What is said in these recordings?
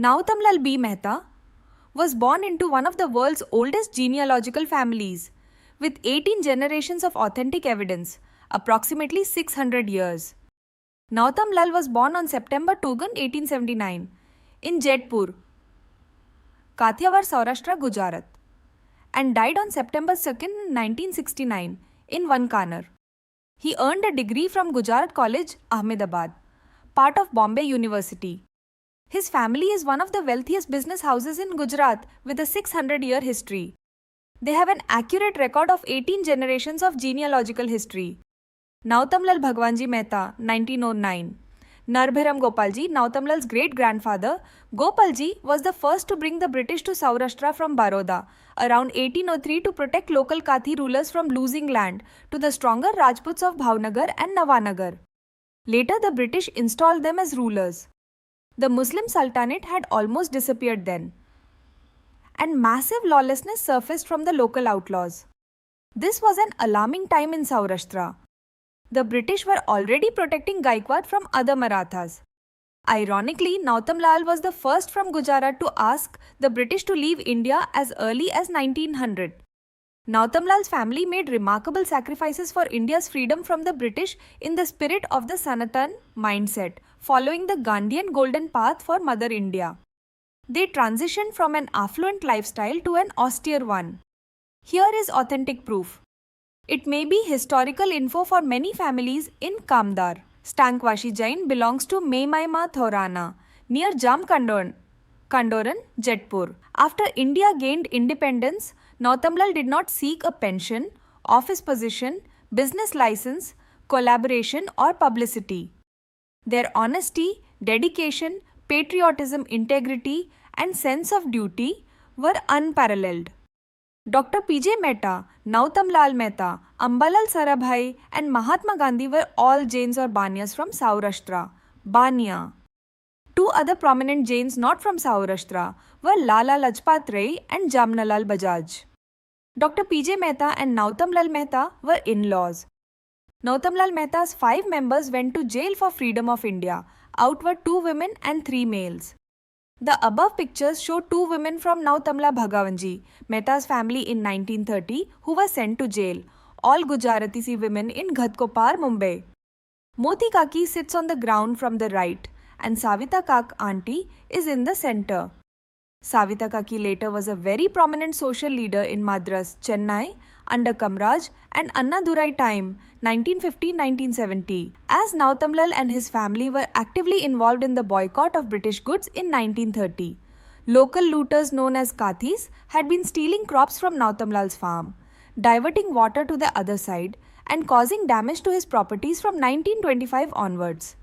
Nautamlal B. Mehta was born into one of the world's oldest genealogical families, with 18 generations of authentic evidence, approximately 600 years. Nautamlal was born on September 2, 1879, in Jetpur, Kathiawar, Saurashtra, Gujarat, and died on September 2, 1969, in Vankaner. He earned a degree from Gujarat College, Ahmedabad, part of Bombay University. His family is one of the wealthiest business houses in Gujarat with a 600-year history. They have an accurate record of 18 generations of genealogical history. Nautamlal Bhagwanji Mehta, 1909. Narbhiram Gopalji, Nautamlal's great-grandfather, Gopalji was the first to bring the British to Saurashtra from Baroda around 1803 to protect local Kathi rulers from losing land to the stronger Rajputs of Bhavnagar and Nawanagar. Later, the British installed them as rulers. The Muslim Sultanate had almost disappeared then, and massive lawlessness surfaced from the local outlaws. This was an alarming time in Saurashtra. The British were already protecting Gaikwad from other Marathas. Ironically, Nautamlal was the first from Gujarat to ask the British to leave India as early as 1900. Nautamlal's family made remarkable sacrifices for India's freedom from the British in the spirit of the Sanatan mindset, following the Gandhian golden path for Mother India. They transitioned from an affluent lifestyle to an austere one. Here is authentic proof. It may be historical info for many families in Kamdar. Stankwashi Jain belongs to Memaima Thorana, near Jamkandoran, Jetpur. After India gained independence, Nautamlal did not seek a pension, office position, business license, collaboration or publicity. Their honesty, dedication, patriotism, integrity and sense of duty were unparalleled. Dr. P.J. Mehta, Nautamlal Mehta, Ambalal Sarabhai and Mahatma Gandhi were all Jains or Banias from Saurashtra, Bania. Two other prominent Jains not from Saurashtra were Lala Lajpat Rai and Jamnalal Bajaj. Dr. P.J. Mehta and Nautamlal Mehta were in-laws. Nautamlal Mehta's 5 members went to jail for freedom of India. Out were 2 women and 3 males. The above pictures show 2 women from Nautamlal Bhagwanji, Mehta's family in 1930, who were sent to jail. All Gujarati women in Ghatkopar, Mumbai. Moti Kaki sits on the ground from the right, and Savita Kak auntie is in the center. Savita Kaki later was a very prominent social leader in Madras, Chennai, under Kamraj and Annadurai time, 1950-1970, as Nautamlal and his family were actively involved in the boycott of British goods in 1930. Local looters known as Kathis had been stealing crops from Nautamlal's farm, diverting water to the other side and causing damage to his properties from 1925 onwards.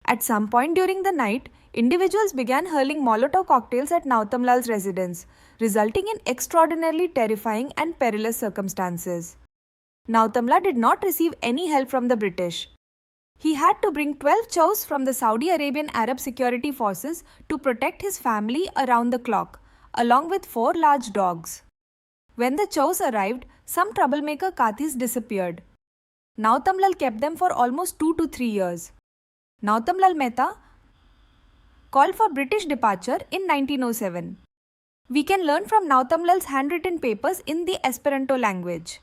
At some point during the night, individuals began hurling Molotov cocktails at Nautamlal's residence, resulting in extraordinarily terrifying and perilous circumstances. Nautamlal did not receive any help from the British. He had to bring 12 chows from the Saudi Arabian Arab security forces to protect his family around the clock, along with 4 large dogs. When the chows arrived, some troublemaker Kathis disappeared. Nautamlal kept them for almost 2 to 3 years. Nautamlal Mehta called for British departure in 1907. We can learn from Nautamlal's handwritten papers in the Esperanto language.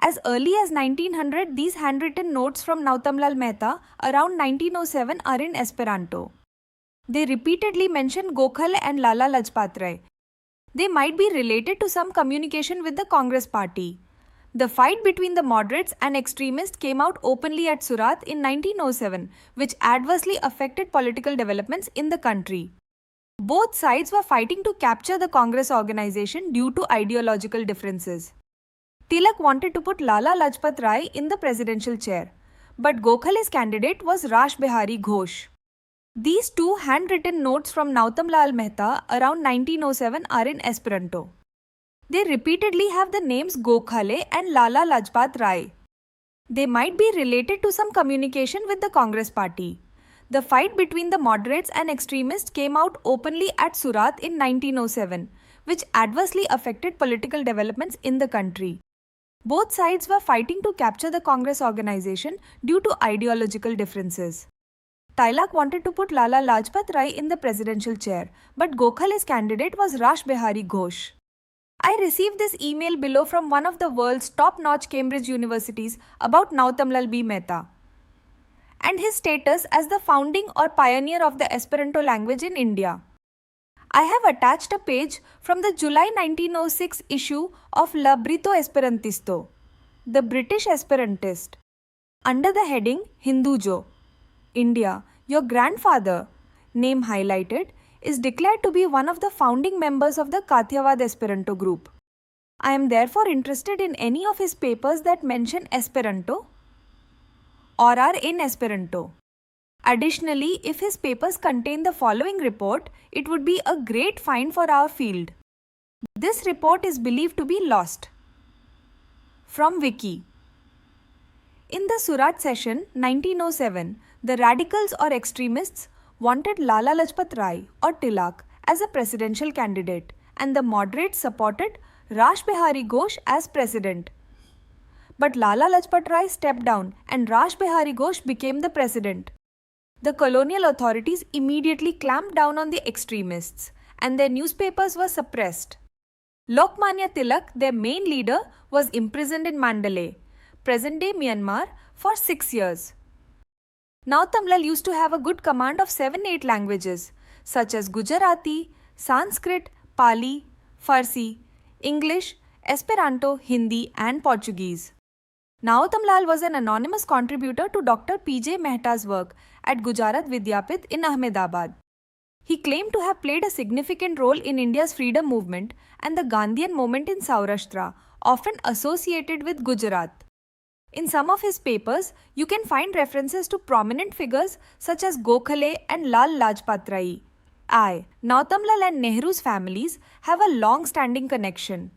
As early as 1900, these handwritten notes from Nautamlal Mehta around 1907 are in Esperanto. They repeatedly mention Gokhale and Lala Lajpat Rai. They might be related to some communication with the Congress party. The fight between the moderates and extremists came out openly at Surat in 1907, which adversely affected political developments in the country. Both sides were fighting to capture the Congress organization due to ideological differences. Tilak wanted to put Lala Lajpat Rai in the presidential chair, but Gokhale's candidate was Rash Behari Ghosh. These 2 handwritten notes from Nautamlal Mehta around 1907 are in Esperanto. They repeatedly have the names Gokhale and Lala Lajpat Rai. They might be related to some communication with the Congress party. The fight between the moderates and extremists came out openly at Surat in 1907, which adversely affected political developments in the country. Both sides were fighting to capture the Congress organization due to ideological differences. Tilak wanted to put Lala Lajpat Rai in the presidential chair, but Gokhale's candidate was Rash Behari Ghosh. I received this email below from one of the world's top-notch Cambridge universities about Nautamlal B. Mehta and his status as the founding or pioneer of the Esperanto language in India. I have attached a page from the July 1906 issue of Librito Esperantisto, the British Esperantist, under the heading Hindujo. India, your grandfather, name highlighted, is declared to be one of the founding members of the Kathiawad Esperanto group. I am therefore interested in any of his papers that mention Esperanto or are in Esperanto. Additionally, if his papers contain the following report, it would be a great find for our field. This report is believed to be lost. From Wiki. In the Surat session 1907, the radicals or extremists wanted Lala Lajpat Rai or Tilak as a presidential candidate and the moderates supported Rash Behari Ghosh as president. But Lala Lajpat Rai stepped down and Rash Behari Ghosh became the president. The colonial authorities immediately clamped down on the extremists and their newspapers were suppressed. Lokmanya Tilak, their main leader, was imprisoned in Mandalay, present-day Myanmar, for 6 years. Nautamlal used to have a good command of 7-8 languages such as Gujarati, Sanskrit, Pali, Farsi, English, Esperanto, Hindi and Portuguese. Nautamlal was an anonymous contributor to Dr. P.J. Mehta's work at Gujarat Vidyapith in Ahmedabad. He claimed to have played a significant role in India's freedom movement and the Gandhian movement in Saurashtra, often associated with Gujarat. In some of his papers, you can find references to prominent figures such as Gokhale and Lal Lajpat Rai. Nautamlal and Nehru's families have a long-standing connection.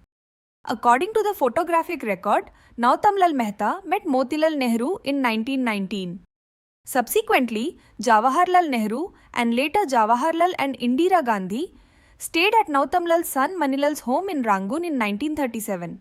According to the photographic record, Nautamlal Mehta met Motilal Nehru in 1919. Subsequently, Jawaharlal Nehru and later Jawaharlal and Indira Gandhi stayed at Nautamlal's son Manilal's home in Rangoon in 1937.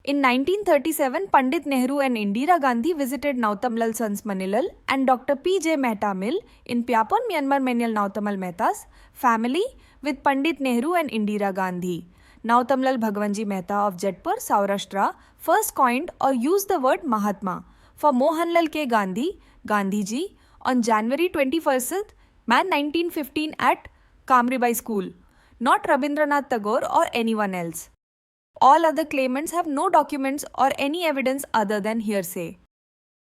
In 1937, Pandit Nehru and Indira Gandhi visited Nautamlal's sons Manilal and Dr. P.J. Mehta Mill in Pyapon, Myanmar Manial Nautamal Mehta's family with Pandit Nehru and Indira Gandhi. Nautamlal Bhagwanji Mehta of Jetpur, Saurashtra, first coined or used the word Mahatma for Mohanlal K. Gandhi, Gandhiji, on January 21st, 1915 at Kamribai School, not Rabindranath Tagore or anyone else. All other claimants have no documents or any evidence other than hearsay.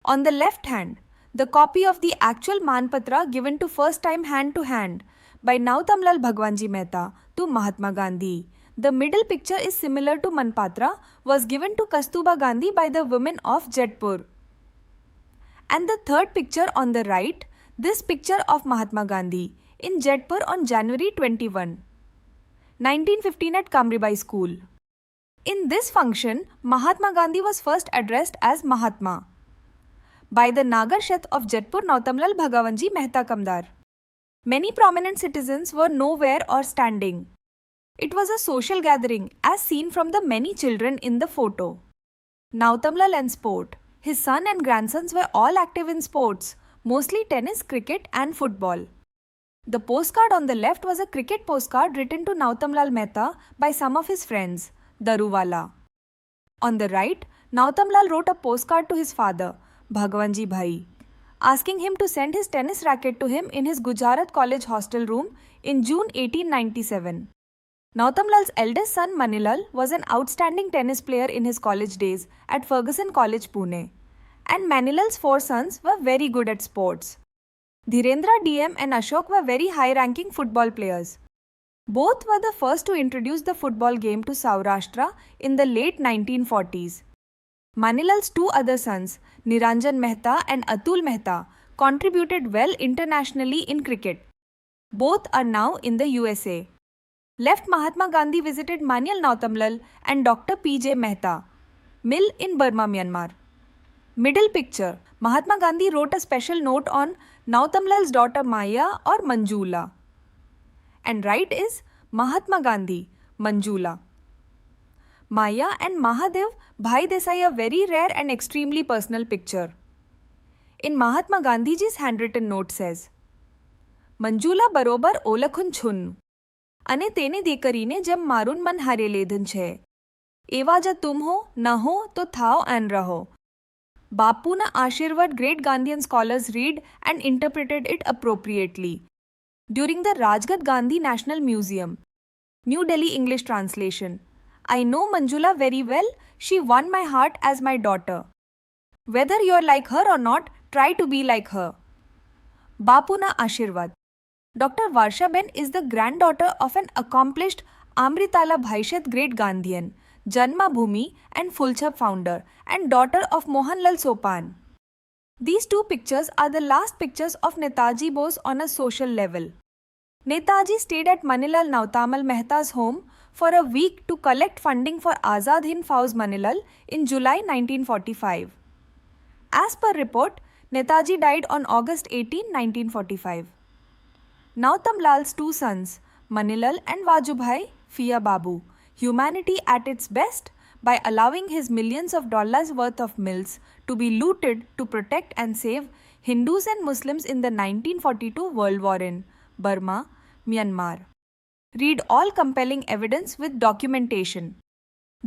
On the left hand, the copy of the actual Manpatra given to first time hand to hand by Nautamlal Bhagwanji Mehta to Mahatma Gandhi. The middle picture is similar to Manpatra, was given to Kastuba Gandhi by the women of Jetpur. And the third picture on the right, this picture of Mahatma Gandhi in Jetpur on January 21, 1915 at Kamribai School. In this function, Mahatma Gandhi was first addressed as Mahatma by the Nagar Sheth of Jetpur Nautamlal Bhagwanji Mehta Kamdar. Many prominent citizens were nowhere or standing. It was a social gathering as seen from the many children in the photo. Nautamlal and sport. His son and grandsons were all active in sports, mostly tennis, cricket and football. The postcard on the left was a cricket postcard written to Nautamlal Mehta by some of his friends, Daruwala. On the right, Nautamlal wrote a postcard to his father, Bhagwanji Bhai, asking him to send his tennis racket to him in his Gujarat College hostel room in June 1897. Nautamlal's eldest son Manilal was an outstanding tennis player in his college days at Ferguson College, Pune, and Manilal's 4 sons were very good at sports. Dhirendra DM and Ashok were very high-ranking football players. Both were the first to introduce the football game to Saurashtra in the late 1940s. Manilal's 2 other sons, Niranjan Mehta and Atul Mehta, contributed well internationally in cricket. Both are now in the USA. Left, Mahatma Gandhi visited Manial Nautamlal and Dr. P.J. Mehta Mill in Burma, Myanmar. Middle picture, Mahatma Gandhi wrote a special note on Nautamlal's daughter Maya or Manjula. And right is Mahatma Gandhi, Manjula. Maya and Mahadev Bhai Desai, a very rare and extremely personal picture. In Mahatma Gandhiji's handwritten note says, Manjula બરોબર ઓળખું છું અને તેને દીકરીને જેમ મારું મન હારે લીધું છે. એવા જ તુમ હો ન હો તો થાઓ એન રહો. બાપુના આશીર્વાદ great Gandhian scholars read and interpreted it appropriately. During the Rajgat Gandhi National Museum, New Delhi English translation. I know Manjula very well. She won my heart as my daughter. Whether you're like her or not, try to be like her. Bapuna Ashirwad. Dr. Varshaben is the granddaughter of an accomplished Amritala Bhaishat great Gandhian, Janma Bhumi and Fulchab founder, and daughter of Mohanlal Sopan. These two pictures are the last pictures of Netaji Bose on a social level. Netaji stayed at Manilal Nautamal Mehta's home for a week to collect funding for Azad Hind Fauj Manilal in July 1945. As per report, Netaji died on August 18, 1945. Nautamlal's two sons, Manilal and Vajubhai Fia Babu, humanity at its best by allowing his millions of dollars worth of mills to be looted to protect and save Hindus and Muslims in the 1942 World War in Burma, Myanmar. Read all compelling evidence with documentation.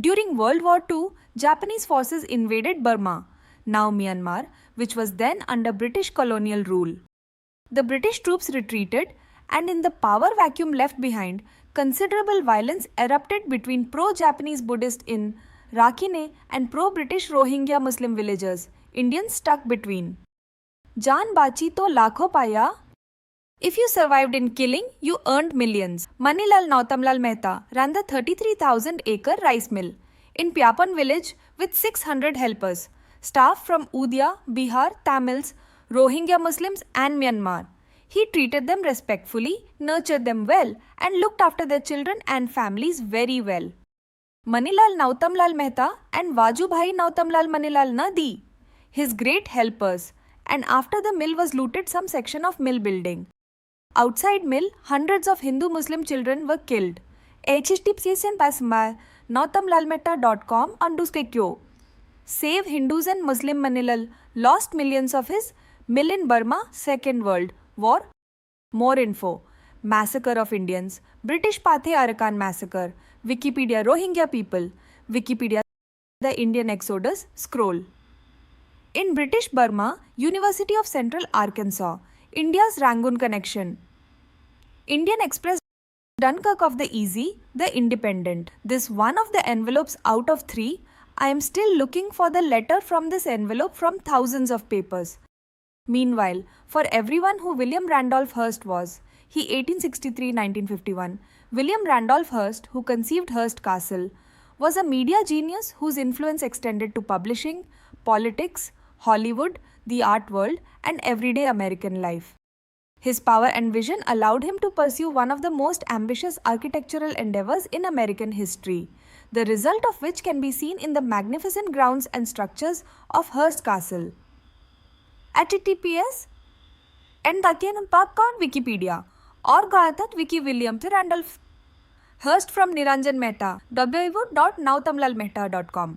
During World War II, Japanese forces invaded Burma, now Myanmar, which was then under British colonial rule. The British troops retreated, and in the power vacuum left behind, considerable violence erupted between pro-Japanese Buddhists in Rakhine and pro-British Rohingya Muslim villagers, Indians stuck between. Jaan bachi to lakho paya. If you survived in killing, you earned millions. Manilal Nautamlal Mehta ran the 33,000-acre rice mill in Pyapan village with 600 helpers, staff from Udia, Bihar, Tamils, Rohingya Muslims and Myanmar. He treated them respectfully, nurtured them well, and looked after their children and families very well. Manilal Nautamlal Mehta and Vajubhai Nautamlal Manilal Nadi, his great helpers, and after the mill was looted some section of mill building. Outside mill, hundreds of Hindu-Muslim children were killed. https:// nautamlalmehta.com _ Save Hindus and Muslim Manilal lost millions of his mill in Burma, Second World War. More info. Massacre of Indians. British Pathe Arakan Massacre. Wikipedia Rohingya people. Wikipedia The Indian Exodus. Scroll. In British Burma, University of Central Arkansas. India's Rangoon Connection. Indian Express. Dunkirk of the Easy. The Independent. This one of the envelopes out of 3. I am still looking for the letter from this envelope from thousands of papers. Meanwhile, for everyone who William Randolph Hearst was, he 1863-1951, William Randolph Hearst, who conceived Hearst Castle, was a media genius whose influence extended to publishing, politics, Hollywood, the art world, and everyday American life. His power and vision allowed him to pursue one of the most ambitious architectural endeavors in American history, the result of which can be seen in the magnificent grounds and structures of Hearst Castle. https and Tatyan Popcorn Wikipedia or Gayatat Wiki William Randolph Hearst from Niranjan Mehta www.nautamlalmehta.com